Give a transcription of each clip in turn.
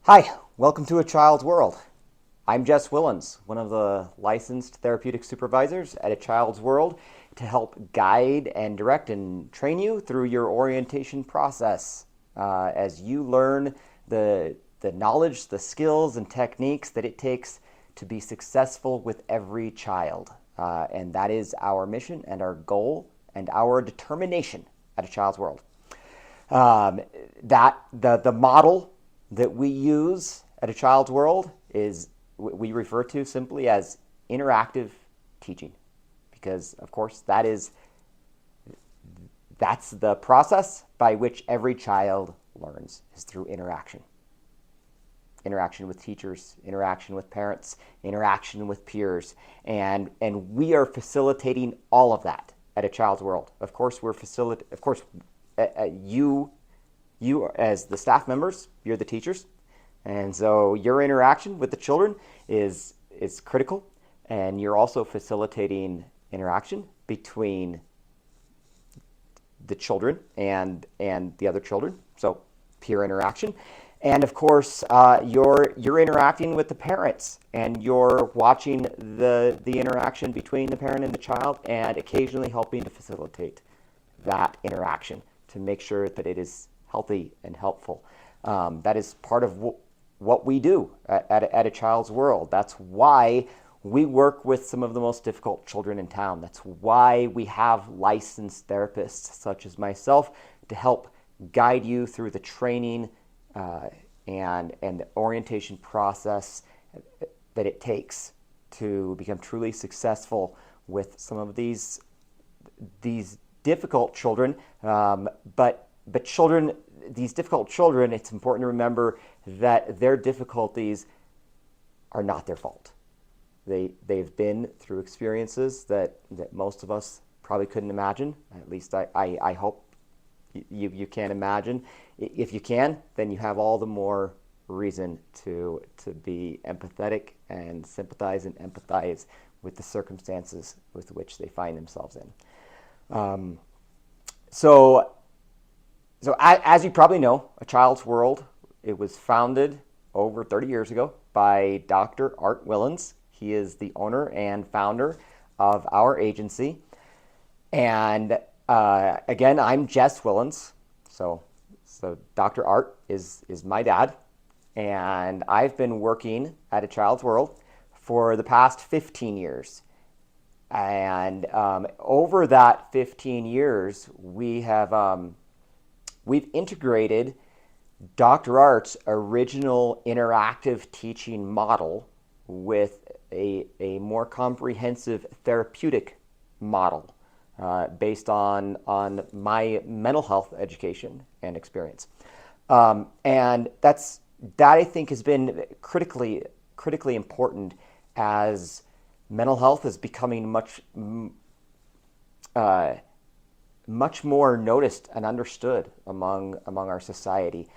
Hi, welcome to A Child's World. I'm Jess Willens, one of the licensed therapeutic supervisors at A Child's World, to help guide and direct and train you through your orientation process as you learn the knowledge, the skills, and techniques that it takes to be successful with every child. And that is our mission and our goal and our determination at A Child's World. That the model that we use at A Child's World is we refer to simply as interactive teaching, because of course that's the process by which every child learns, is through interaction. Interaction with teachers, interaction with parents, interaction with peers, and we are facilitating all of that at A Child's World. Of course, you as the staff members, you're the teachers, and so your interaction with the children is critical, and you're also facilitating interaction between the children and the other children, so peer interaction. And of course, you're interacting with the parents, and you're watching the interaction between the parent and the child, and occasionally helping to facilitate that interaction to make sure that it is healthy and helpful. That is part of what we do at A Child's World. That's why we work with some of the most difficult children in town. That's why we have licensed therapists such as myself to help guide you through the training and the orientation process that it takes to become truly successful with some of these difficult children. But these difficult children, it's important to remember that their difficulties are not their fault. They've been through experiences that most of us probably couldn't imagine. At least I hope you can imagine. If you can, then you have all the more reason to be empathetic and sympathize and empathize with the circumstances with which they find themselves in. So as you probably know, A Child's World, it was founded over 30 years ago by Dr. Art Willens. He is the owner and founder of our agency. And again, I'm Jess Willens. So Dr. Art is my dad. And I've been working at A Child's World for the past 15 years. And over that 15 years, we've integrated Dr. Art's original interactive teaching model with a more comprehensive therapeutic model based on my mental health education and experience. And that I think has been critically important as mental health is becoming much more noticed and understood among our society.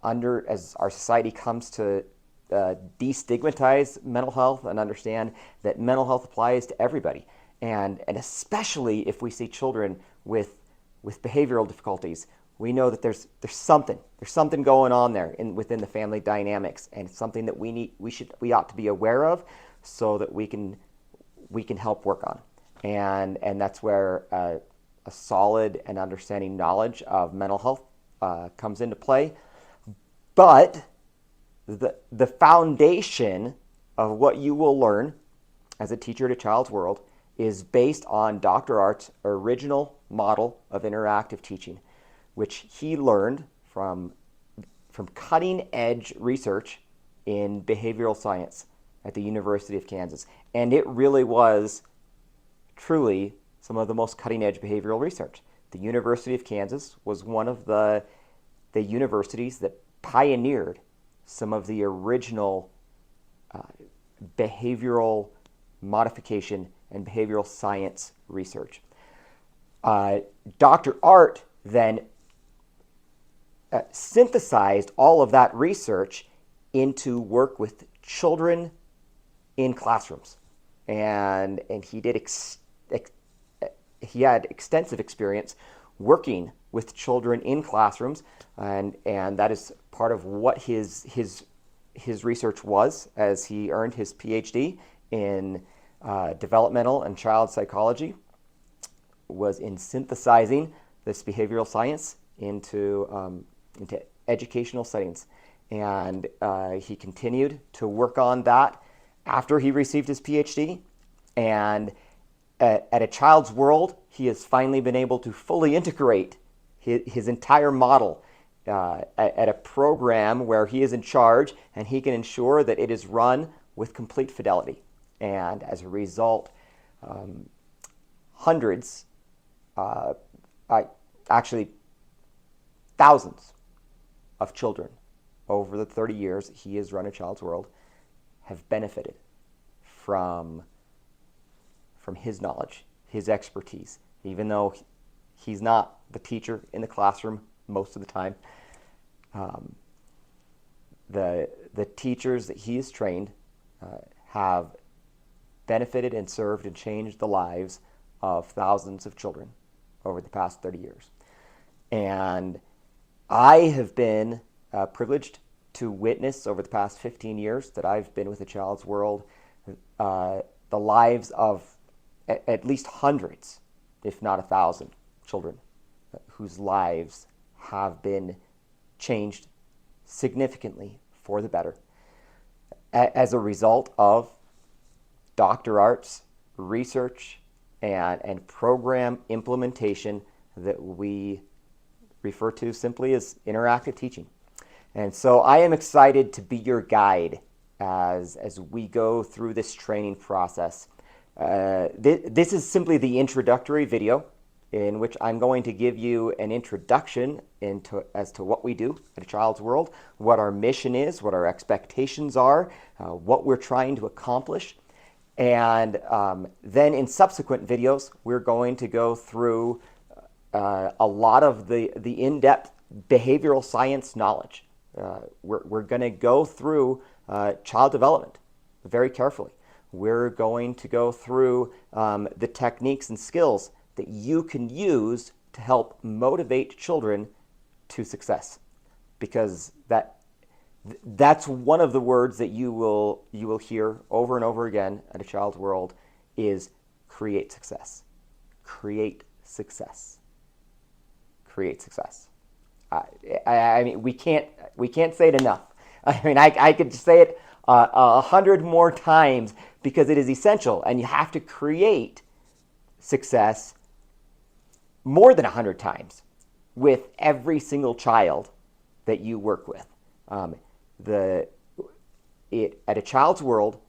As our society comes to destigmatize mental health and understand that mental health applies to everybody, and especially if we see children with behavioral difficulties, we know that there's something going on there within the family dynamics, and it's something that we ought to be aware of so that we can help work on, and that's where a solid and understanding knowledge of mental health comes into play. But the foundation of what you will learn as a teacher at A Child's World is based on Dr. Art's original model of interactive teaching, which he learned from cutting edge research in behavioral science at the University of Kansas. And it really was truly some of the most cutting-edge behavioral research. The University of Kansas was one of the universities that pioneered some of the original behavioral modification and behavioral science research. Dr. Art then synthesized all of that research into work with children in classrooms, and he did he had extensive experience working with children in classrooms, and that is part of what his his research was as he earned his PhD in developmental and child psychology, was in synthesizing this behavioral science into educational settings. And he continued to work on that after he received his PhD. And at A Child's World, he has finally been able to fully integrate his entire model at a program where he is in charge and he can ensure that it is run with complete fidelity. And as a result, hundreds, actually thousands of children over the 30 years he has run A Child's World have benefited from his knowledge, his expertise, even though he's not the teacher in the classroom most of the time. The teachers that he has trained have benefited and served and changed the lives of thousands of children over the past 30 years. And I have been privileged to witness over the past 15 years that I've been with A Child's World the lives of at least hundreds, if not 1,000 children whose lives have been changed significantly for the better as a result of Dr. Art's research and program implementation that we refer to simply as interactive teaching. And so I am excited to be your guide as we go through this training process. This is simply the introductory video in which I'm going to give you an introduction as to what we do at A Child's World, what our mission is, what our expectations are, what we're trying to accomplish. And then in subsequent videos, we're going to go through a lot of the in-depth behavioral science knowledge. We're going to go through child development very carefully. We're going to go through the techniques and skills that you can use to help motivate children to success, because that's one of the words that you will hear over and over again at A Child's World is create success. Create success. Create success. I mean, we can't say it enough. I mean, I could say it 100 more times because it is essential, and you have to create success more than 100 times with every single child that you work with. At A Child's World,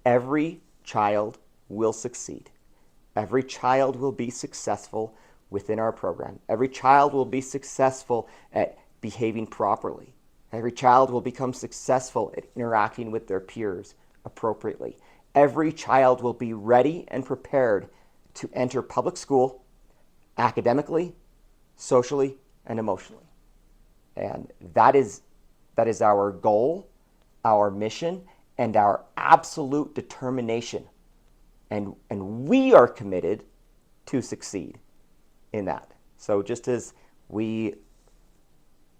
every child will succeed. Every child will be successful within our program. Every child will be successful at behaving properly. Every child will become successful at interacting with their peers appropriately. Every child will be ready and prepared to enter public school academically, socially, and emotionally. And that is our goal, our mission, and our absolute determination. And we are committed to succeed in that. So just as we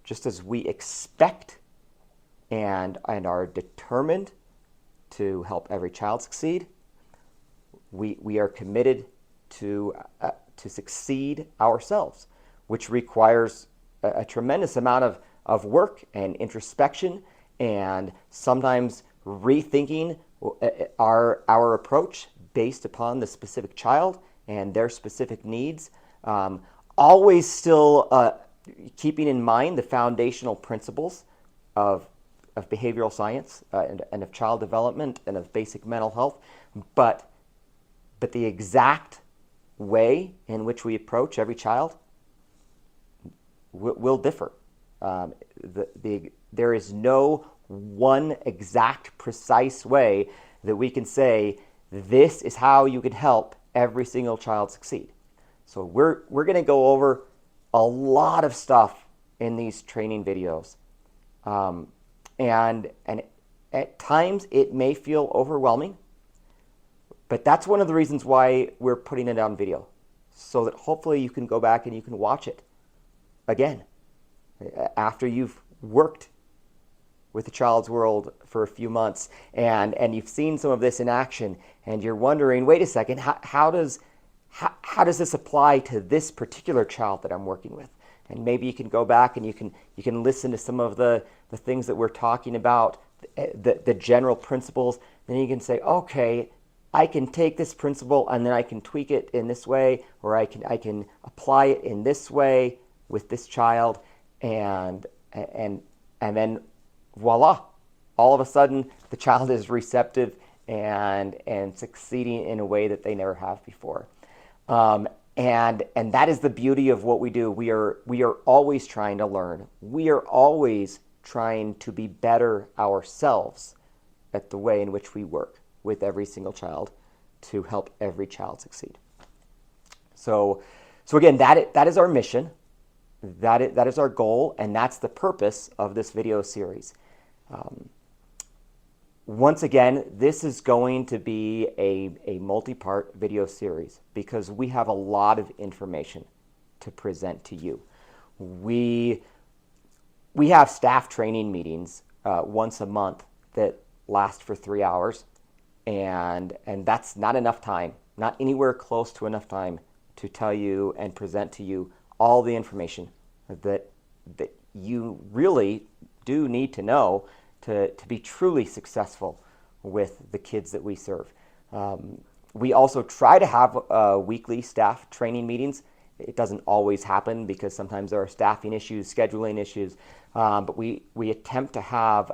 expect and are determined to help every child succeed, we are committed to succeed ourselves, which requires a tremendous amount of work and introspection, and sometimes rethinking our approach based upon the specific child and their specific needs. Always still keeping in mind the foundational principles of behavioral science and of child development and of basic mental health, but the exact way in which we approach every child will differ. There is no one exact precise way that we can say this is how you could help every single child succeed. So we're going to go over a lot of stuff in these training videos, and at times it may feel overwhelming, but that's one of the reasons why we're putting it on video, so that hopefully you can go back and you can watch it again after you've worked with the Child's World for a few months, and you've seen some of this in action, and you're wondering, wait a second, how does this apply to this particular child that I'm working with? And maybe you can go back and you can listen to some of the things that we're talking about, the general principles. Then you can say, okay, I can take this principle and then I can tweak it in this way, or I can apply it in this way with this child, and then voila, all of a sudden the child is receptive and succeeding in a way that they never have before. And that is the beauty of what we do. We are always trying to learn. We are always trying to be better ourselves at the way in which we work with every single child to help every child succeed. So again, that is our mission. That is our goal, and that's the purpose of this video series. Once again, this is going to be a multi-part video series because we have a lot of information to present to you. We have staff training meetings once a month that last for 3 hours, and that's not enough time, not anywhere close to enough time to tell you and present to you all the information that you really do need to know to be truly successful with the kids that we serve. We also try to have weekly staff training meetings. It doesn't always happen because sometimes there are staffing issues, scheduling issues, but we attempt to have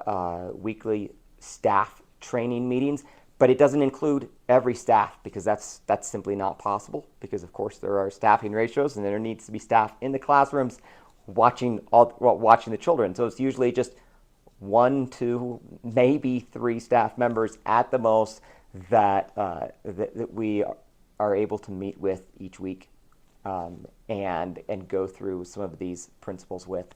weekly staff training meetings, but it doesn't include every staff because that's simply not possible, because of course there are staffing ratios and there needs to be staff in the classrooms watching the children. So it's usually just 1, 2, maybe 3 staff members at the most that we are able to meet with each week and go through some of these principles with.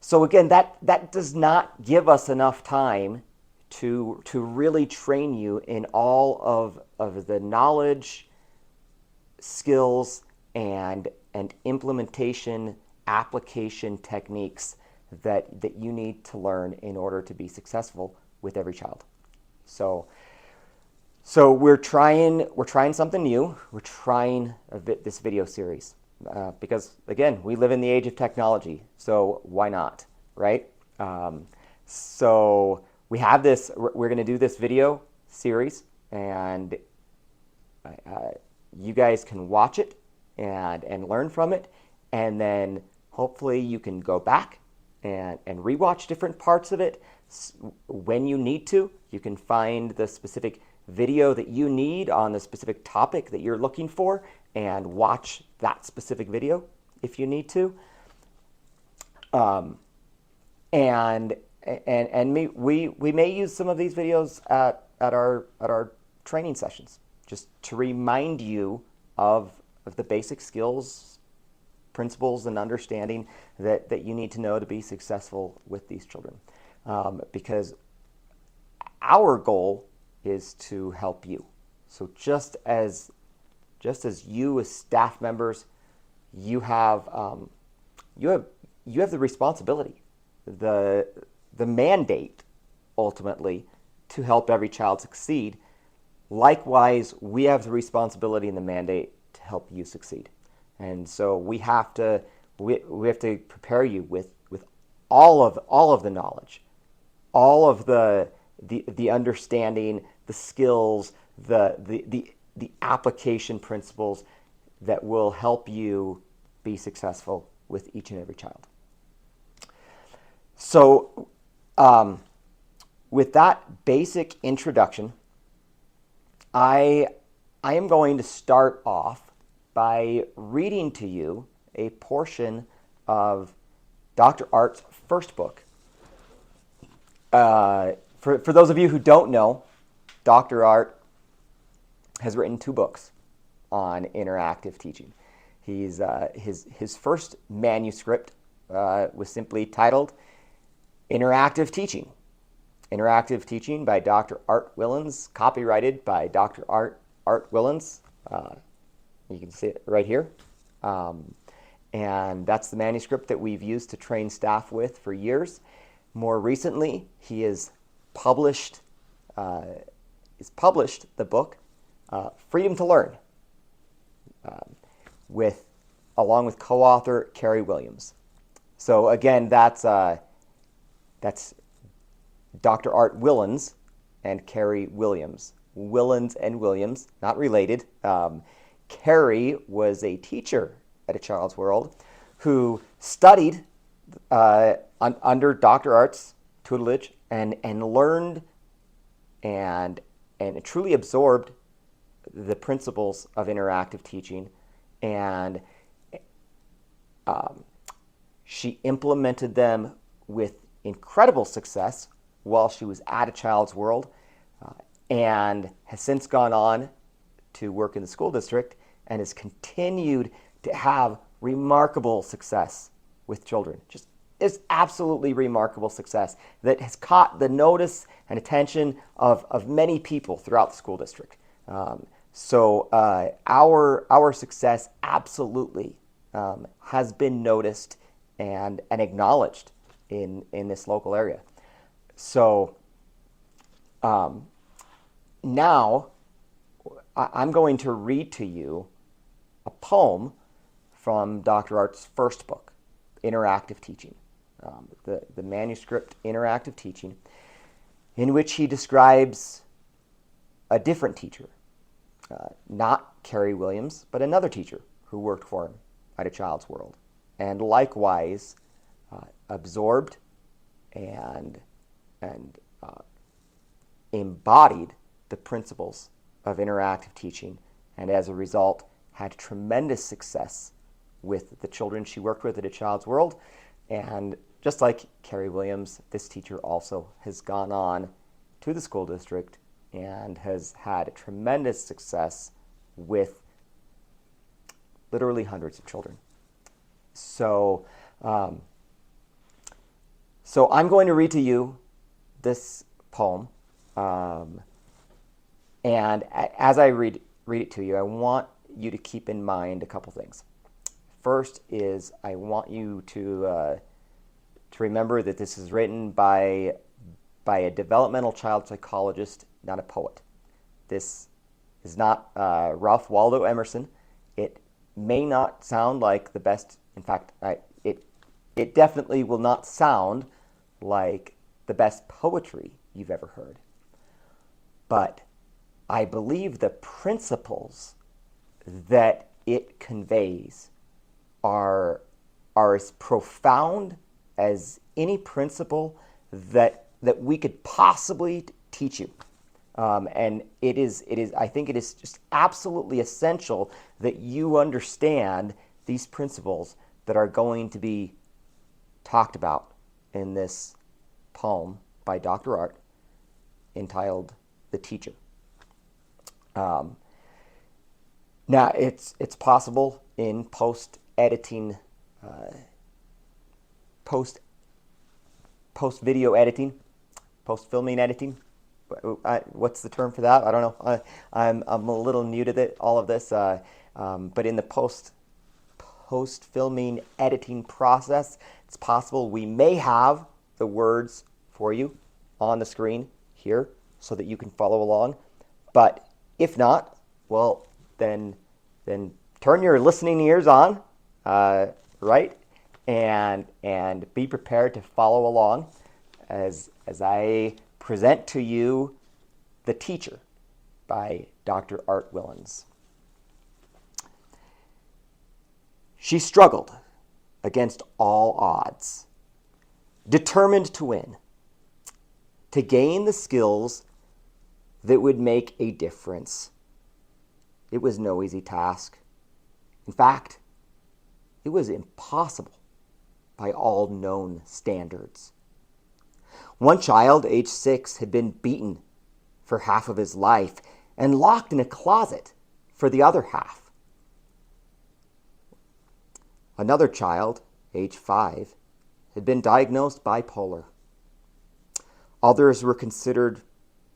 So again, that does not give us enough time to really train you in all of the knowledge, skills, and implementation, application techniques that you need to learn in order to be successful with every child. So we're trying something new. We're trying this video series because again, we live in the age of technology. So why not, right? So we have this. We're going to do this video series, and you guys can watch it and learn from it, and then hopefully you can go back and rewatch different parts of it when you need to. You can find the specific video that you need on the specific topic that you're looking for and watch that specific video if you need to. And we may use some of these videos at our training sessions just to remind you of the basic skills, principles, and understanding that you need to know to be successful with these children. Because our goal is to help you. So just as you as staff members, you have the responsibility, the mandate ultimately to help every child succeed. Likewise, we have the responsibility and the mandate to help you succeed. And so we have to prepare you with all of the knowledge, all of the understanding, the skills, the application principles that will help you be successful with each and every child. So with that basic introduction, I am going to start off by reading to you a portion of Dr. Art's first book. For those of you who don't know, Dr. Art has written 2 books on interactive teaching. His first manuscript was simply titled Interactive Teaching. Interactive Teaching by Dr. Art Willens, copyrighted by Dr. Art Willens. You can see it right here. And that's the manuscript that we've used to train staff with for years. More recently, he has published the book Freedom to Learn, with along with co-author Carrie Williams. So again, that's Dr. Art Willens and Carrie Williams. Willens and Williams, not related. Carrie was a teacher at A Child's World who studied under Dr. Art's tutelage and learned and truly absorbed the principles of interactive teaching, and she implemented them with incredible success while she was at A Child's World, and has since gone on to work in the school district and has continued to have remarkable success with children. Just is absolutely remarkable success that has caught the notice and attention of many people throughout the school district. So our success absolutely has been noticed and acknowledged in this local area. So now I'm going to read to you a poem from Dr. Art's first book, Interactive Teaching, the manuscript Interactive Teaching, in which he describes a different teacher, not Carrie Williams, but another teacher who worked for him at A Child's World, and likewise absorbed and embodied the principles of interactive teaching, and as a result had tremendous success with the children she worked with at A Child's World. And just like Carrie Williams, this teacher also has gone on to the school district and has had tremendous success with literally hundreds of children. So I'm going to read to you this poem, and as I read it to you, I want you to keep in mind a couple things. First is I want you to remember that this is written by a developmental child psychologist, not a poet. This is not Ralph Waldo Emerson. It may not sound like the best. In fact, it definitely will not sound like the best poetry you've ever heard. But I believe the principles that it conveys are as profound as any principle that we could possibly teach you. And it is I think it is just absolutely essential that you understand these principles that are going to be talked about in this poem by Dr. Art entitled The Teacher. Now, it's possible in post-editing, post-video editing, post-filming editing. What's the term for that? I don't know. I'm a little new to all of this. But in the post-filming editing process, it's possible we may have the words for you on the screen here so that you can follow along. But if not, well, then turn your listening ears on, right? And be prepared to follow along as I present to you The Teacher by Dr. Art Willens. She struggled against all odds, determined to win, to gain the skills that would make a difference. It was no easy task. In fact, it was impossible by all known standards. One child, age 6, had been beaten for half of his life and locked in a closet for the other half. Another child, age 5, had been diagnosed bipolar. Others were considered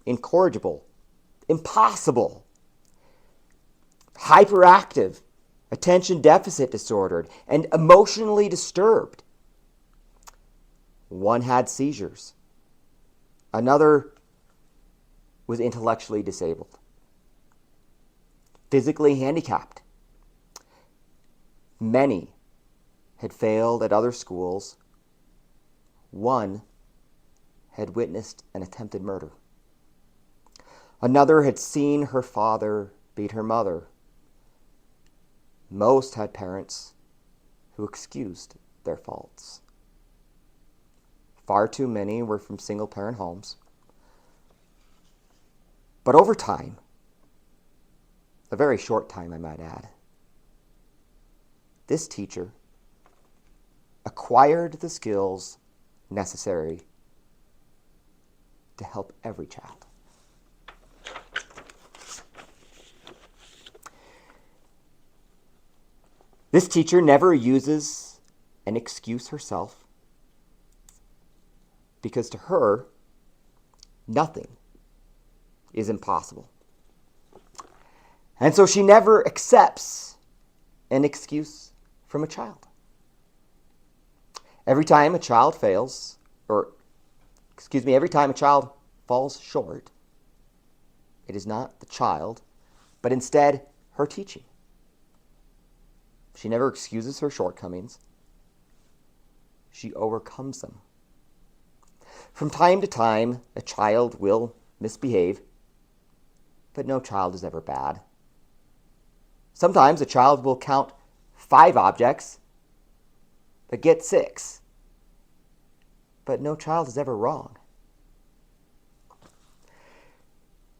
incorrigible, impossible, hyperactive, attention deficit disordered, and emotionally disturbed. One had seizures. Another was intellectually disabled, physically handicapped. Many had failed at other schools. One had witnessed an attempted murder. Another had seen her father beat her mother. Most had parents who excused their faults. Far too many were from single-parent homes. But over time, a very short time I might add, this teacher acquired the skills necessary to help every child. This teacher never uses an excuse herself, because to her, nothing is impossible. And so she never accepts an excuse from a child. Every time a child fails, every time a child falls short, it is not the child, but instead her teaching. She never excuses her shortcomings. She overcomes them. From time to time, a child will misbehave, but no child is ever bad. Sometimes a child will count 5 objects, but get 6. But no child is ever wrong.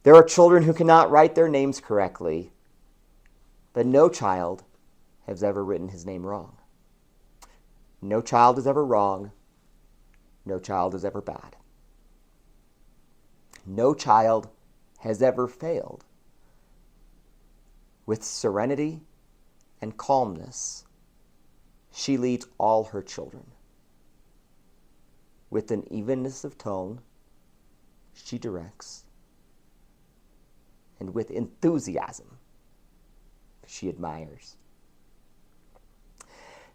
There are children who cannot write their names correctly, but no child has ever written his name wrong. No child is ever wrong. No child is ever bad. No child has ever failed. With serenity and calmness, she leads all her children. With an evenness of tone, she directs. And with enthusiasm, she admires.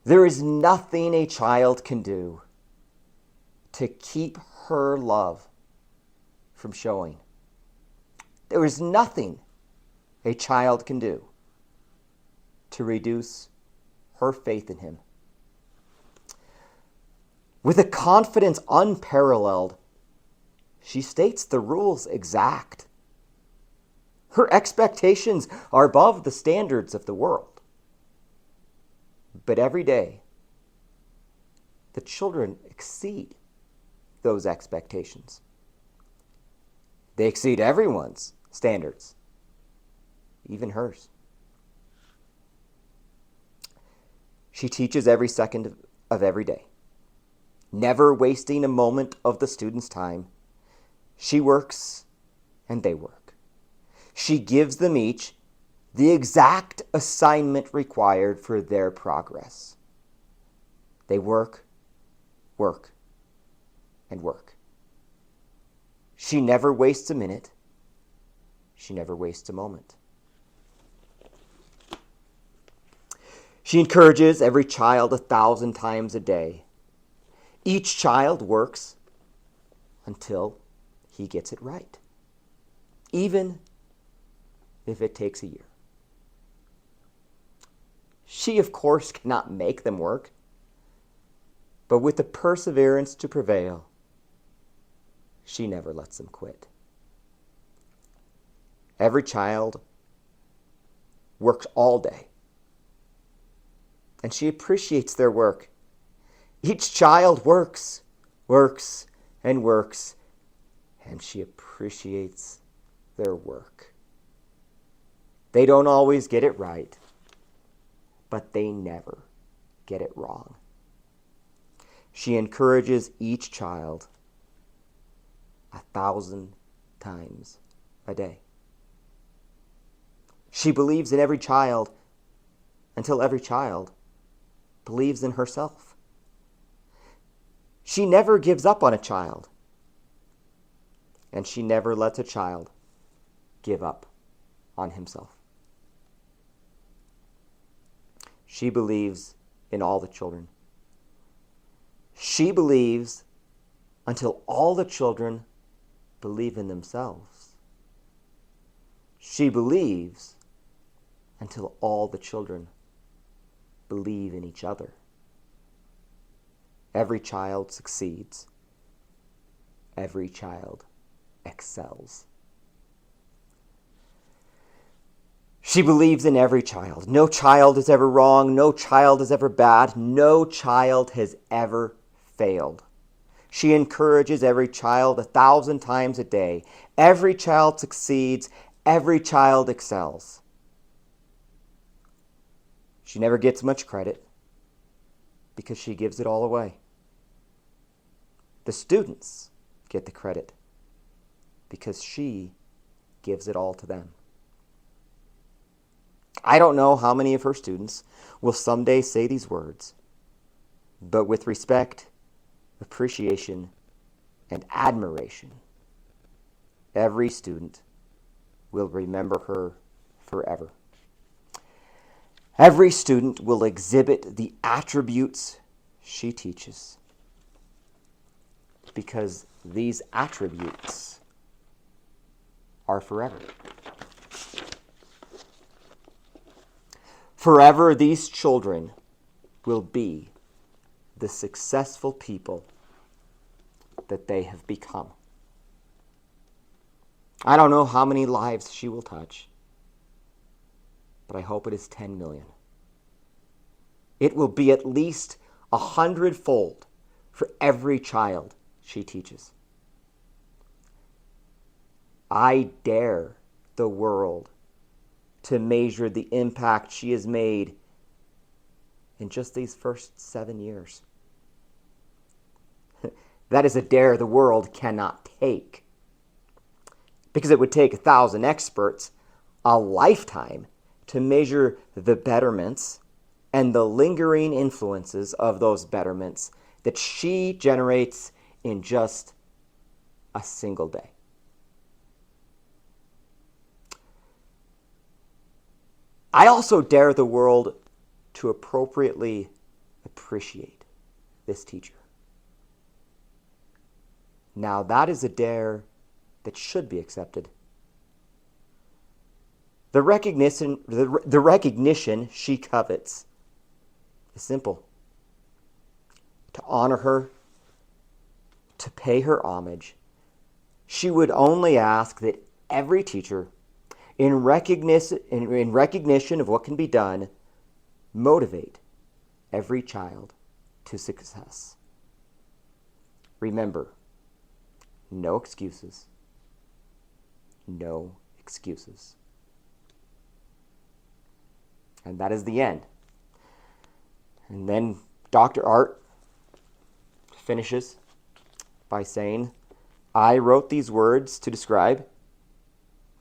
There is nothing a child can do to keep her love from showing. There is nothing a child can do to reduce her faith in him. With a confidence unparalleled, she states the rules exact. Her expectations are above the standards of the world. But every day, the children exceed those expectations. They exceed everyone's standards, even hers. She teaches every second of every day, never wasting a moment of the students' time. She works and they work. She gives them each the exact assignment required for their progress. They work, work, and work. She never wastes a minute. She never wastes a moment. She encourages every child 1,000 times a day. Each child works until he gets it right, even if it takes a year. She, of course, cannot make them work, but with the perseverance to prevail, she never lets them quit. Every child works all day, and she appreciates their work. Each child works, works, and works, and she appreciates their work. They don't always get it right, but they never get it wrong. She encourages each child 1,000 times a day. She believes in every child until every child believes in herself. She never gives up on a child, and she never lets a child give up on himself. She believes in all the children. She believes until all the children believe in themselves. She believes until all the children believe in each other. Every child succeeds. Every child excels. She believes in every child. No child is ever wrong. No child is ever bad. No child has ever failed. She encourages every child 1,000 times a day. Every child succeeds. Every child excels. She never gets much credit because she gives it all away. The students get the credit because she gives it all to them. I don't know how many of her students will someday say these words, but with respect, appreciation, and admiration, every student will remember her forever. Every student will exhibit the attributes she teaches, because these attributes are forever. Forever, these children will be the successful people that they have become. I don't know how many lives she will touch, but I hope it is 10 million. It will be at least 100-fold for every child she teaches. I dare the world to measure the impact she has made in just these first 7 years. That is a dare the world cannot take, because it would take 1,000 experts a lifetime to measure the betterments and the lingering influences of those betterments that she generates in just a single day. I also dare the world to appropriately appreciate this teacher. Now, that is a dare that should be accepted. The recognition she covets is simple. To honor her, to pay her homage, she would only ask that every teacher, in recognition of what can be done, motivate every child to success. Remember, no excuses. No excuses. And that is the end. And then Dr. Art finishes by saying, I wrote these words to describe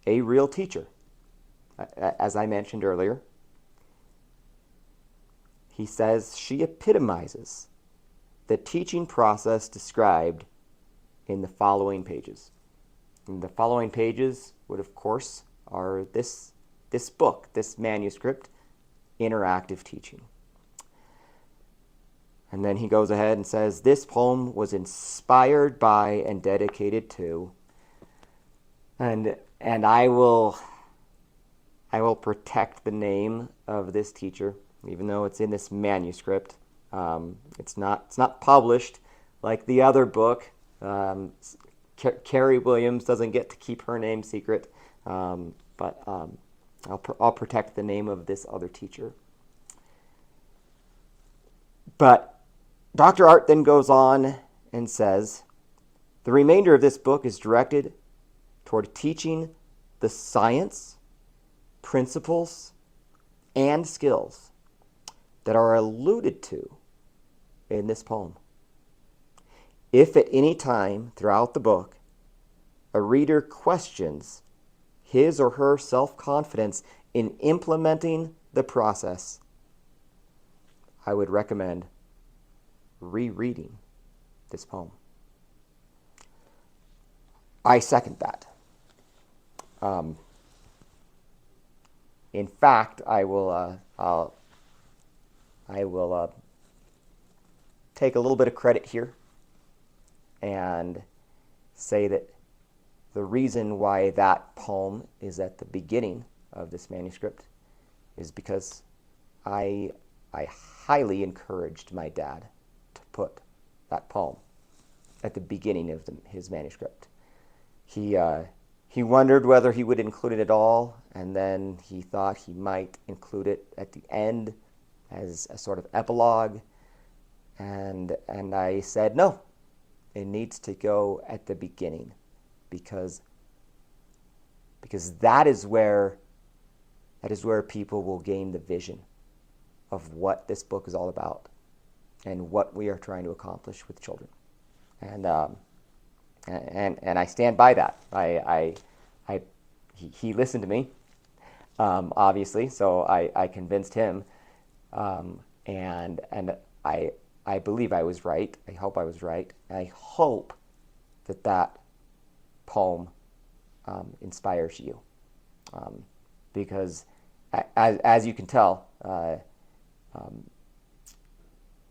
a real teacher. As I mentioned earlier, he says she epitomizes the teaching process described in the following pages. And the following pages would, of course, are this book, this manuscript, Interactive Teaching. And then he goes ahead and says, this poem was inspired by and dedicated to, and I will protect the name of this teacher, even though it's in this manuscript. It's not published like the other book. Carrie Williams doesn't get to keep her name secret, but I'll protect the name of this other teacher. But Dr. Art then goes on and says, the remainder of this book is directed toward teaching the science, principles, and skills that are alluded to in this poem. If at any time throughout the book a reader questions his or her self-confidence in implementing the process, I would recommend rereading this poem. I second that. In fact, I will take a little bit of credit here and say that the reason why that poem is at the beginning of this manuscript is because I highly encouraged my dad to put that poem at the beginning of his manuscript. He wondered whether he would include it at all, and then he thought he might include it at the end as a sort of epilogue. And I said, no, it needs to go at the beginning, because that is where people will gain the vision of what this book is all about and what we are trying to accomplish with children. And I stand by that. He listened to me, obviously, so I convinced him, and I believe I was right. I hope I was right. I hope that poem inspires you, because as you can tell,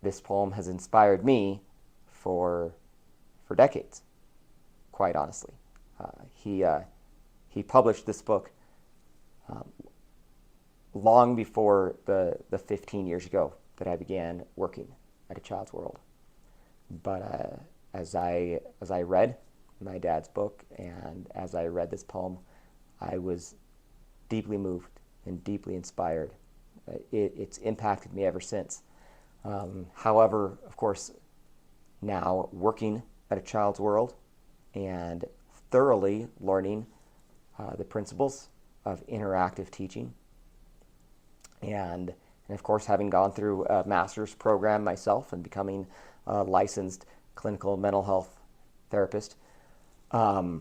this poem has inspired me for decades, quite honestly. He published this book long before the 15 years ago that I began working at A Child's World. But as I read my dad's book and as I read this poem, I was deeply moved and deeply inspired. It's impacted me ever since. However, of course, now working at A Child's World and thoroughly learning the principles of interactive teaching, and of course, having gone through a master's program myself and becoming a licensed clinical mental health therapist, I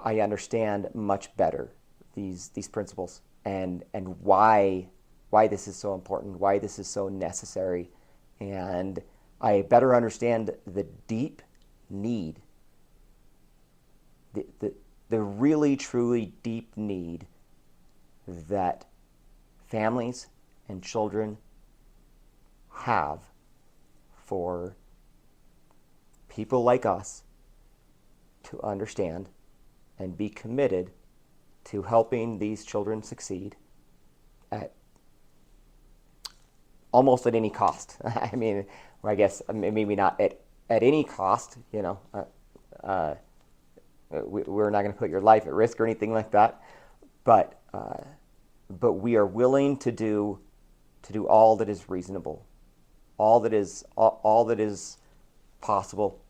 understand much better these principles and why this is so important, why this is so necessary, and I better understand the deep need, the really truly deep need that families and children have for people like us to understand and be committed to helping these children succeed at almost at any cost. I mean, or I guess maybe not at any cost, you know. We're not going to put your life at risk or anything like that, but we are willing to do all that is reasonable, all that is possible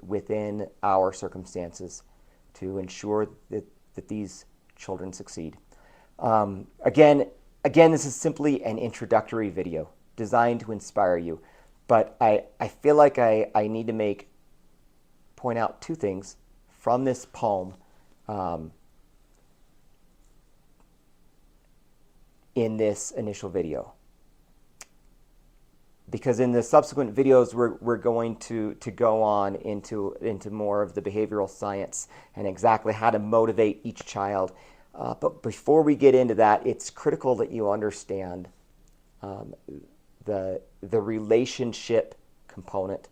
within our circumstances to ensure that these children succeed. Again, this is simply an introductory video designed to inspire you, but I feel like I need to point out two things from this poem in this initial video, because in the subsequent videos we're going to go on into more of the behavioral science and exactly how to motivate each child. But before we get into that, it's critical that you understand the relationship component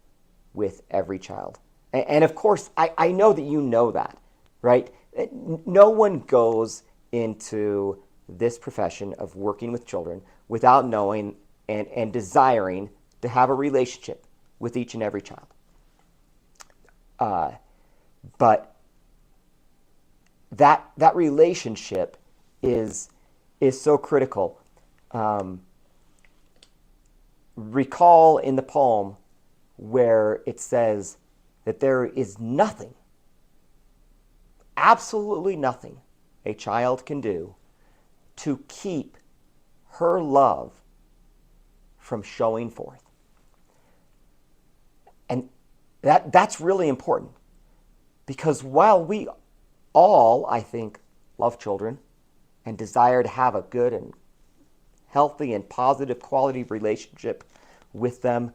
with every child. And of course, I know that you know that, right? No one goes into this profession of working with children without knowing and desiring to have a relationship with each and every child. But that relationship is so critical. Recall in the poem where it says that there is nothing, absolutely nothing, a child can do to keep her love from showing forth. And that's really important, because while we all, I think, love children and desire to have a good and healthy and positive quality relationship with them,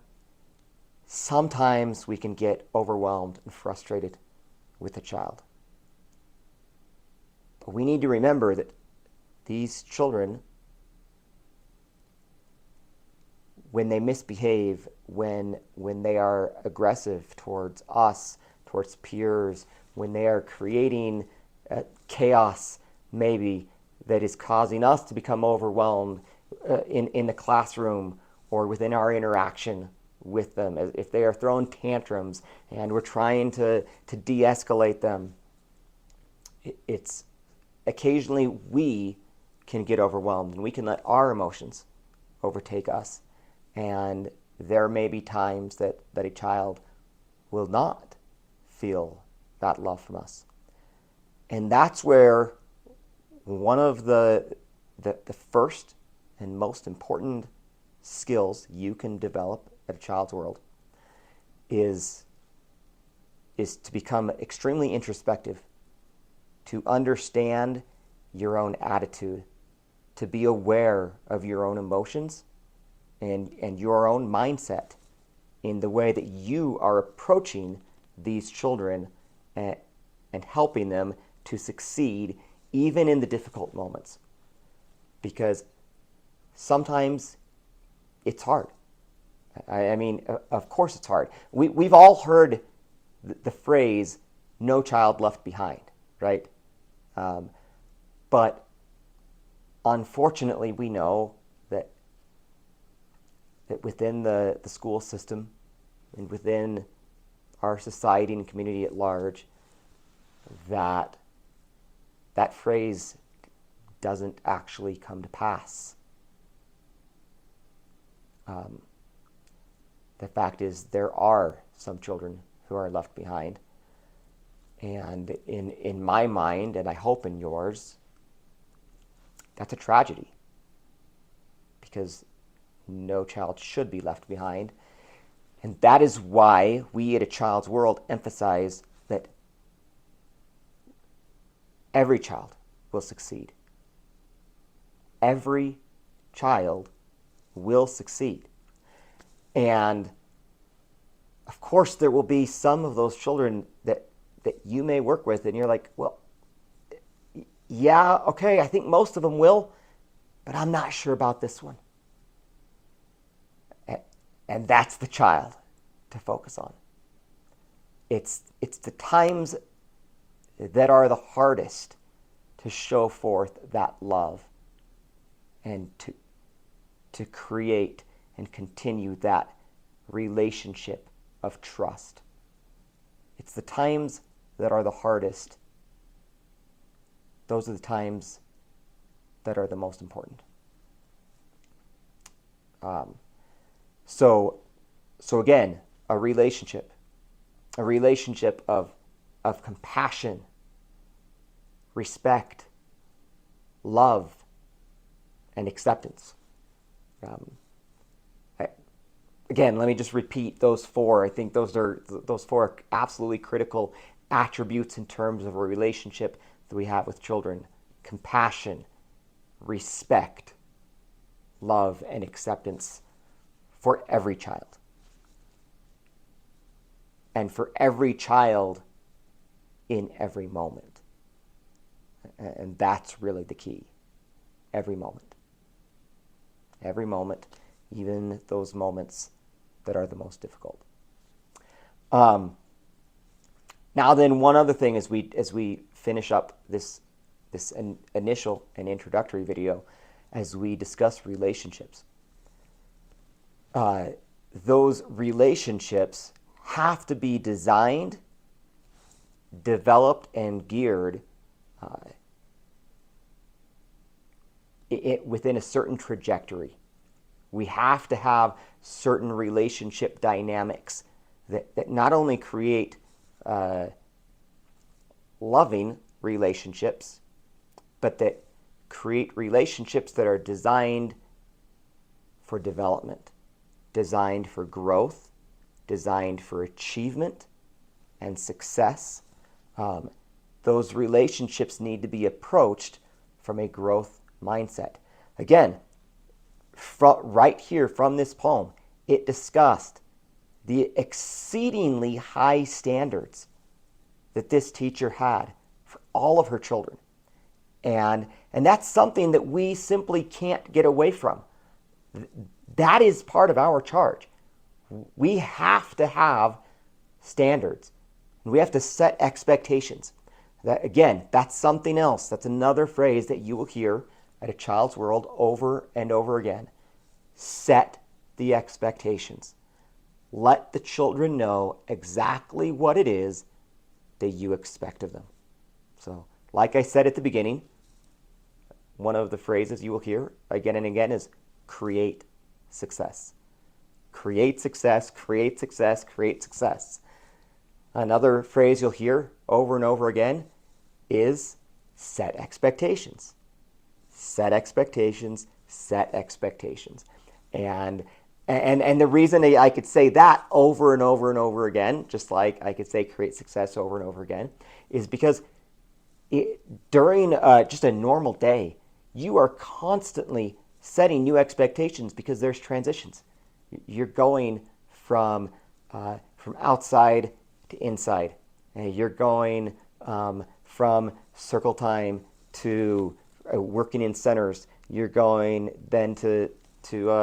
sometimes we can get overwhelmed and frustrated with a child. But we need to remember that these children when they misbehave, when they are aggressive towards us, towards peers, when they are creating chaos maybe that is causing us to become overwhelmed in the classroom or within our interaction with them, if they are throwing tantrums and we're trying to de-escalate them. It's occasionally we can get overwhelmed and we can let our emotions overtake us. And there may be times that a child will not feel that love from us. And that's where one of the first and most important skills you can develop at a child's world is to become extremely introspective, to understand your own attitude, to be aware of your own emotions and your own mindset in the way that you are approaching these children and helping them to succeed even in the difficult moments. Because sometimes it's hard. I mean, of course it's hard. We've all heard the phrase, no child left behind, right? But unfortunately, we know that within the school system and within our society and community at large, that phrase doesn't actually come to pass. The fact is, there are some children who are left behind. And in my mind, and I hope in yours, that's a tragedy. Because no child should be left behind. And that is why we at A Child's World emphasize that every child will succeed. Every child will succeed. And of course, there will be some of those children that you may work with, and you're like, well, yeah, okay, I think most of them will, but I'm not sure about this one. And that's the child to focus on. It's the times that are the hardest to show forth that love and to create and continue that relationship of trust. It's the times that are the hardest. Those are the times that are the most important. So again, a relationship of compassion, respect, love, and acceptance. Again, let me just repeat those four. I think those four are absolutely critical attributes in terms of a relationship that we have with children: compassion, respect, love, and acceptance for every child. And for every child in every moment. And that's really the key. Every moment. Every moment, even those moments that are the most difficult. Now then, one other thing as we finish up this initial and introductory video, as we discuss relationships. Those relationships have to be designed, developed, and geared within a certain trajectory. We have to have certain relationship dynamics that not only create loving relationships, but that create relationships that are designed for development, designed for growth, designed for achievement and success. Those relationships need to be approached from a growth mindset. Again, right here from this poem, it discussed the exceedingly high standards that this teacher had for all of her children. And that's something that we simply can't get away from. that is part of our charge. We have to have standards. We have to set expectations. That, again, that's something else. That's another phrase that you will hear at a child's world over and over again. Set the expectations. Let the children know exactly what it is that you expect of them. So, like I said at the beginning, one of the phrases you will hear again and again is create success. Create success, create success, create success. Another phrase you'll hear over and over again is set expectations. Set expectations, set expectations. And the reason I could say that over and over and over again, just like I could say create success over and over again, is because during just a normal day, you are constantly setting new expectations because there's transitions. You're going from outside to inside. You're going from circle time to working in centers. You're going then to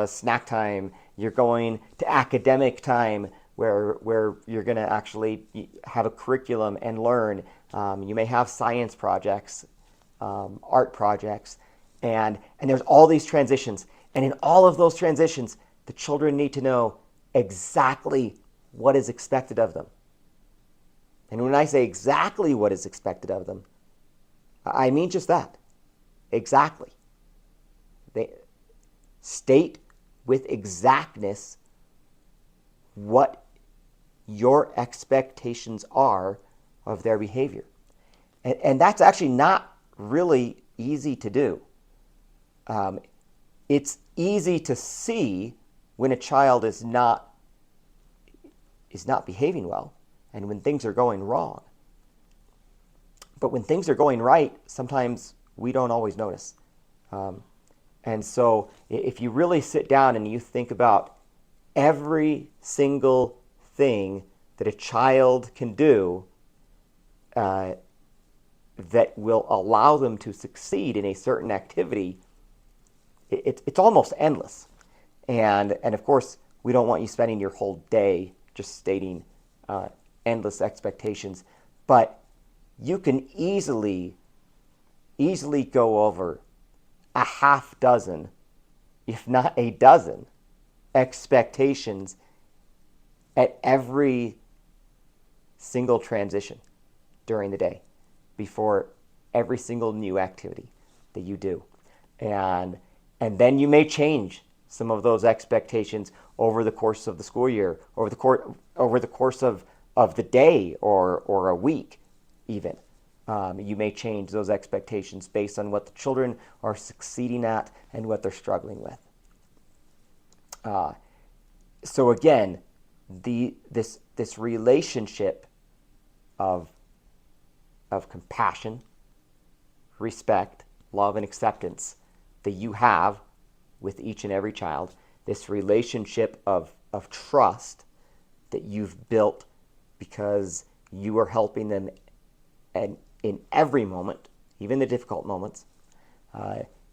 snack time. You're going to academic time where you're going to actually have a curriculum and learn. You may have science projects, art projects, and there's all these transitions. And in all of those transitions, the children need to know exactly what is expected of them. And when I say exactly what is expected of them, I mean just that. Exactly. They state with exactness what your expectations are of their behavior. And that's actually not really easy to do. It's easy to see when a child is not behaving well and when things are going wrong. But when things are going right, sometimes we don't always notice. And so if you really sit down and you think about every single thing that a child can do that will allow them to succeed in a certain activity, it's almost endless. And of course, we don't want you spending your whole day just stating endless expectations, but you can easily go over a half dozen, if not a dozen, expectations at every single transition during the day before every single new activity that you do. And then you may change some of those expectations over the course of the school year, over the course of the day or a week even. You may change those expectations based on what the children are succeeding at and what they're struggling with. So again, this relationship of compassion, respect, love, and acceptance that you have with each and every child, this relationship of trust that you've built because you are helping them and in every moment, even the difficult moments,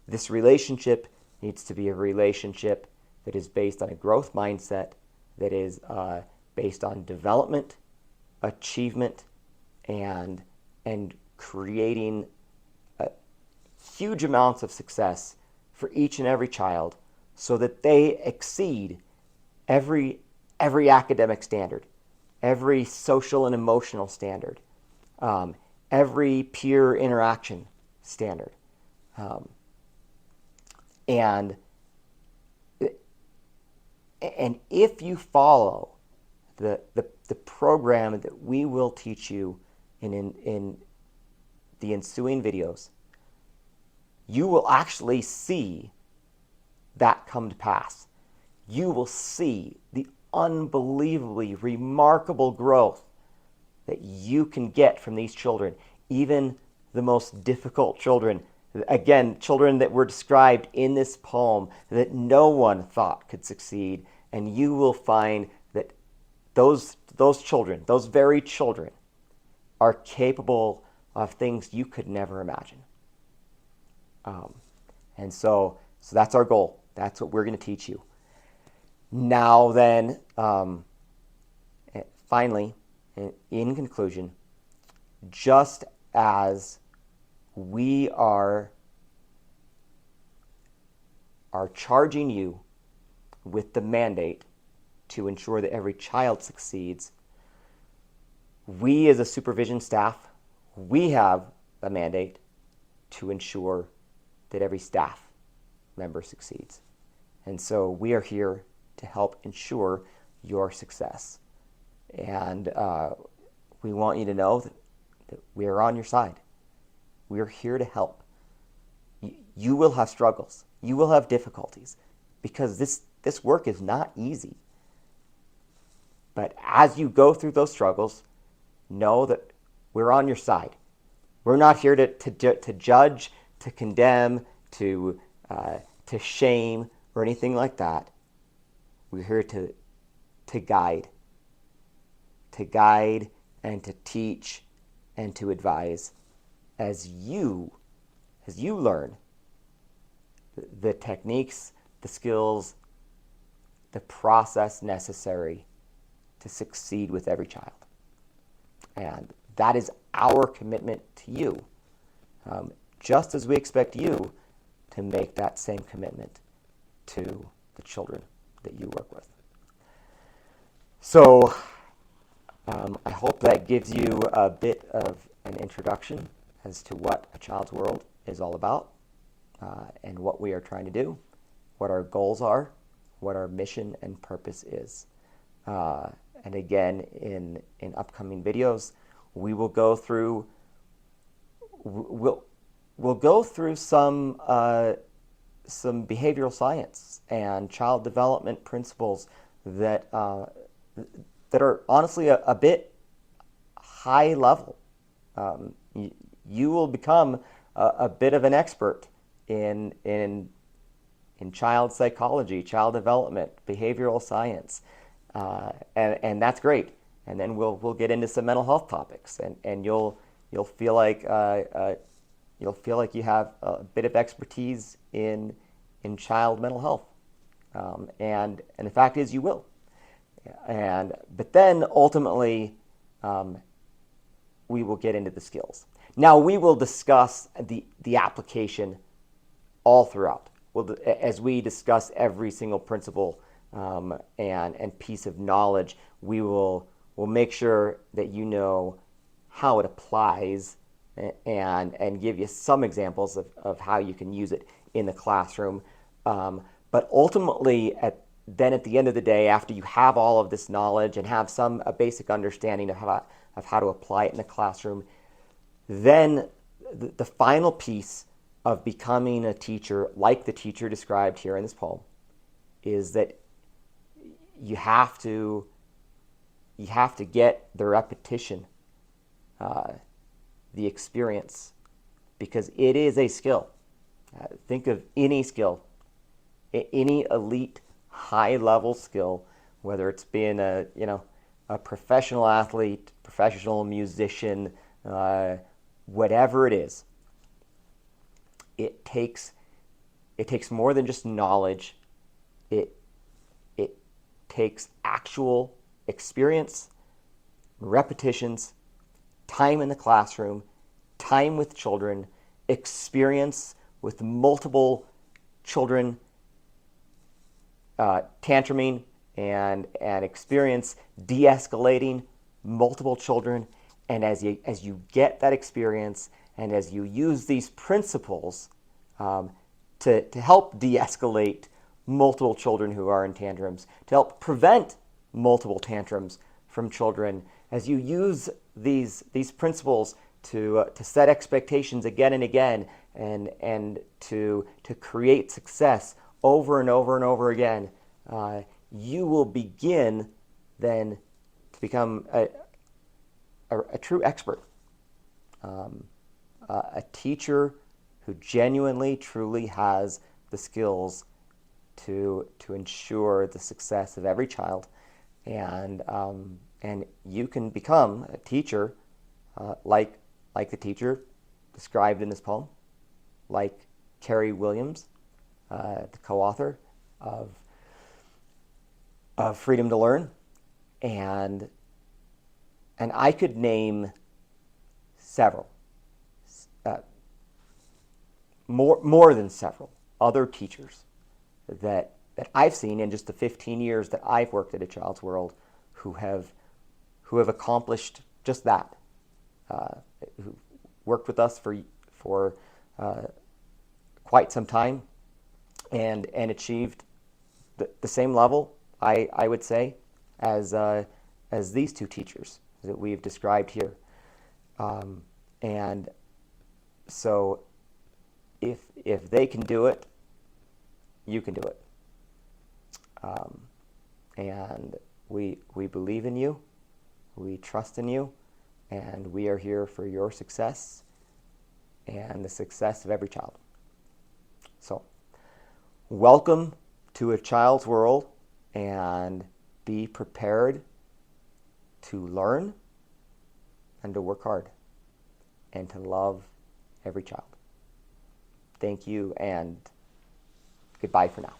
this relationship needs to be a relationship that is based on a growth mindset, that is based on development, achievement, and creating huge amounts of success for each and every child so that they exceed every academic standard, every social and emotional standard, every peer interaction standard. And if you follow the program that we will teach you in the ensuing videos, you will actually see that come to pass. You will see the unbelievably remarkable growth that you can get from these children, even the most difficult children. Again, children that were described in this poem that no one thought could succeed, and you will find that those children, those very children, are capable of things you could never imagine. And so that's our goal. That's what we're going to teach you. Now then, finally, in conclusion, just as we are charging you with the mandate to ensure that every child succeeds, we as a supervision staff, we have a mandate to ensure that every staff member succeeds. And so we are here to help ensure your success. And we want you to know that we are on your side. We are here to help. You will have struggles. You will have difficulties because this work is not easy. But as you go through those struggles, know that we're on your side. We're not here to judge, to condemn, to shame, or anything like that. We're here to guide and to teach and to advise as you learn the techniques, the skills, the process necessary to succeed with every child. And that is our commitment to you, just as we expect you to make that same commitment to the children that you work with. So I hope that gives you a bit of an introduction as to what A Child's World is all about, and what we are trying to do, what our goals are, what our mission and purpose is. And again, in upcoming videos, we will go through we'll go through some behavioral science and child development principles that are honestly a bit high level. You will become a bit of an expert in child psychology, child development, behavioral science, and that's great. And then we'll get into some mental health topics, and you'll feel like you have a bit of expertise in child mental health, and the fact is you will. But then ultimately, we will get into the skills. Now we will discuss the application all throughout. As we discuss every single principle and piece of knowledge, we'll make sure that you know how it applies and give you some examples of how you can use it in the classroom. But ultimately, at the end of the day, after you have all of this knowledge and have a basic understanding of how to apply it in the classroom, then the final piece of becoming a teacher, like the teacher described here in this poem, is that you have to get the repetition, the experience, because it is a skill. Think of any skill, any elite, high-level skill, whether it's being a professional athlete, professional musician, whatever it is. It takes more than just knowledge. It takes actual experience, repetitions, time in the classroom, time with children, experience with multiple children tantruming, and experience de-escalating multiple children. And as you get that experience, and as you use these principles to help de-escalate multiple children who are in tantrums, to help prevent multiple tantrums from children, as you use these principles to set expectations again and again, and to create success over and over and over again, you will begin then to become a true expert, a teacher who genuinely, truly has the skills to ensure the success of every child, and you can become a teacher like the teacher described in this poem, like Carrie Williams, the co-author of of freedom to learn, and I could name several, uh, more than several other teachers that I've seen in just the 15 years that I've worked at A Child's World who have accomplished just that, who worked with us for uh, quite some time and achieved the same level, I would say, as these two teachers that we've described here. And so if they can do it, you can do it. And we believe in you, we trust in you, and we are here for your success and the success of every child. So, welcome to A Child's World, and be prepared to learn and to work hard and to love every child. Thank you, and goodbye for now.